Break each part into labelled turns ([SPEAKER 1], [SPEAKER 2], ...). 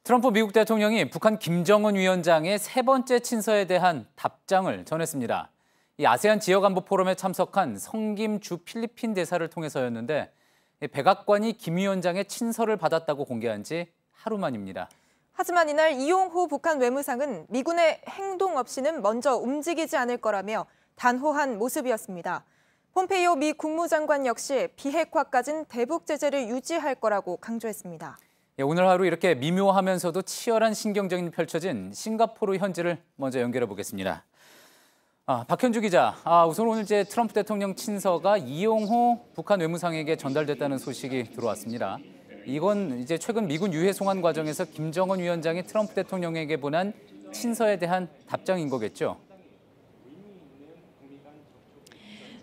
[SPEAKER 1] 트럼프 미국 대통령이 북한 김정은 위원장의 세 번째 친서에 대한 답장을 전했습니다. 이 아세안 지역안보 포럼에 참석한 성김 주 필리핀 대사를 통해서였는데 백악관이 김 위원장의 친서를 받았다고 공개한 지 하루 만입니다.
[SPEAKER 2] 하지만 이날 이용호 북한 외무상은 미군의 행동 없이는 먼저 움직이지 않을 거라며 단호한 모습이었습니다. 폼페이오 미 국무장관 역시 비핵화까진 대북 제재를 유지할 거라고 강조했습니다.
[SPEAKER 1] 오늘 하루 이렇게 미묘하면서도 치열한 신경전이 펼쳐진 싱가포르 현지를 먼저 연결해 보겠습니다. 박현주 기자, 우선 오늘 트럼프 대통령 친서가 이용호 북한 외무상에게 전달됐다는 소식이 들어왔습니다. 이건 이제 최근 미군 유해 송환 과정에서 김정은 위원장이 트럼프 대통령에게 보낸 친서에 대한 답장인 거겠죠?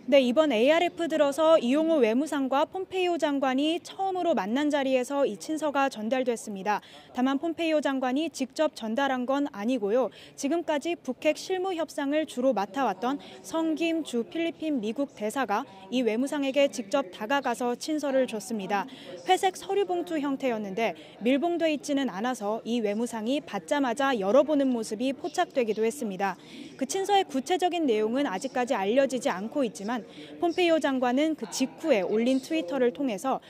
[SPEAKER 3] 네, 이번 ARF 들어서 이용호 외무상과 폼페이오 장관이 처음으로 만난 자리에서 이 친서가 전달됐습니다. 다만 폼페이오 장관이 직접 전달한 건 아니고요. 지금까지 북핵 실무 협상을 주로 맡아왔던 성김 주 필리핀 미국 대사가 이 외무상에게 직접 다가가서 친서를 줬습니다. 회색 서류 봉투 형태였는데 밀봉돼 있지는 않아서 이 외무상이 받자마자 열어보는 모습이 포착되기도 했습니다. 그 친서의 구체적인 내용은 아직까지 알려지지 않고 있지만 폼페이오 장관은 그 직후에 올린 트위터를 통해서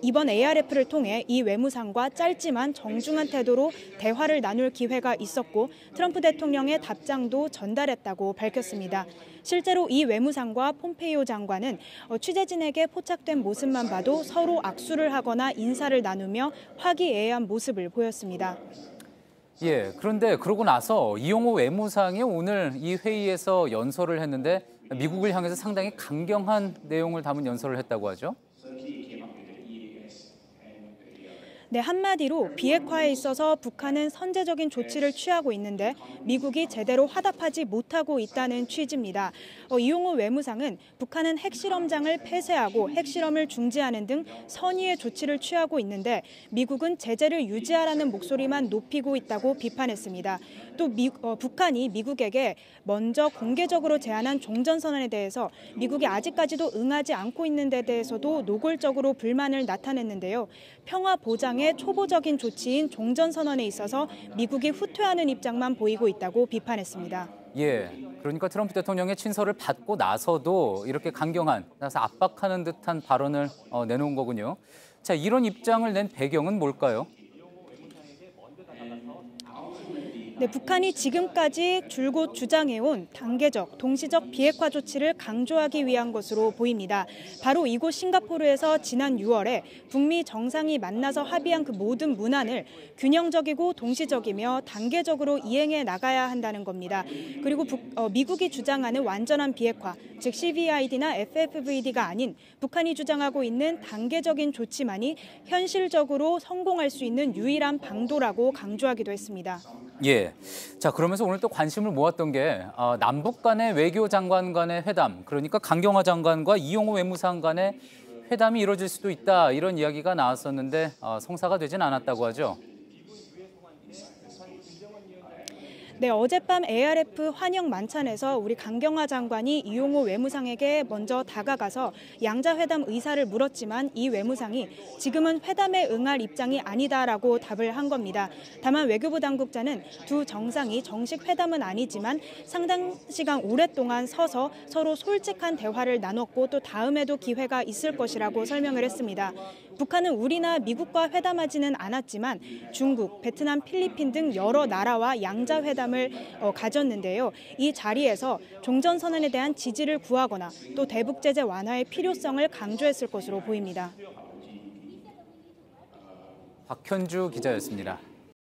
[SPEAKER 3] 이번 ARF를 통해 이 외무상과 짧지만 정중한 태도로 대화를 나눌 기회가 있었고 트럼프 대통령의 답장도 전달했다고 밝혔습니다. 실제로 이 외무상과 폼페이오 장관은 취재진에게 포착된 모습만 봐도 서로 악수를 하거나 인사를 나누며 화기애애한 모습을 보였습니다.
[SPEAKER 1] 예, 그런데 그러고 나서 이용호 외무상이 오늘 이 회의에서 연설을 했는데 미국을 향해서 상당히 강경한 내용을 담은 연설을 했다고 하죠.
[SPEAKER 3] 네, 한마디로 비핵화에 있어서 북한은 선제적인 조치를 취하고 있는데 미국이 제대로 화답하지 못하고 있다는 취지입니다. 이용호 외무상은 북한은 핵실험장을 폐쇄하고 핵실험을 중지하는 등 선의의 조치를 취하고 있는데 미국은 제재를 유지하라는 목소리만 높이고 있다고 비판했습니다. 또 북한이 미국에게 먼저 공개적으로 제안한 종전선언에 대해서 미국이 아직까지도 응하지 않고 있는 데 대해서도 노골적으로 불만을 나타냈는데요. 평화 보장의 초보적인 조치인 종전선언에 있어서 미국이 후퇴하는 입장만 보이고 있다고 비판했습니다.
[SPEAKER 1] 예, 그러니까 트럼프 대통령의 친서를 받고 나서도 이렇게 강경한, 나서 압박하는 듯한 발언을 내놓은 거군요. 자, 이런 입장을 낸 배경은 뭘까요?
[SPEAKER 3] 네, 북한이 지금까지 줄곧 주장해온 단계적, 동시적 비핵화 조치를 강조하기 위한 것으로 보입니다. 바로 이곳 싱가포르에서 지난 6월에 북미 정상이 만나서 합의한 그 모든 문안을 균형적이고 동시적이며 단계적으로 이행해 나가야 한다는 겁니다. 그리고 미국이 주장하는 완전한 비핵화, 즉 CVID나 FFVD가 아닌 북한이 주장하고 있는 단계적인 조치만이 현실적으로 성공할 수 있는 유일한 방도라고 강조하기도 했습니다.
[SPEAKER 1] 예. 자, 그러면서 오늘 또 관심을 모았던 게 남북 간의 외교장관 간의 회담, 그러니까 강경화 장관과 이용호 외무상 간의 회담이 이루어질 수도 있다, 이런 이야기가 나왔었는데 성사가 되진 않았다고 하죠.
[SPEAKER 3] 네, 어젯밤 ARF 환영 만찬에서 우리 강경화 장관이 이용호 외무상에게 먼저 다가가서 양자회담 의사를 물었지만 이 외무상이 지금은 회담에 응할 입장이 아니다라고 답을 한 겁니다. 다만 외교부 당국자는 두 정상이 정식 회담은 아니지만 상당 시간 오랫동안 서서 서로 솔직한 대화를 나눴고 또 다음에도 기회가 있을 것이라고 설명을 했습니다. 북한은 우리나 미국과 회담하지는 않았지만 중국, 베트남, 필리핀 등 여러 나라와 양자회담을 가졌는데요. 이 자리에서 종전선언에 대한 지지를 구하거나 또 대북제재 완화의 필요성을 강조했을 것으로 보입니다.
[SPEAKER 1] 박현주 기자였습니다.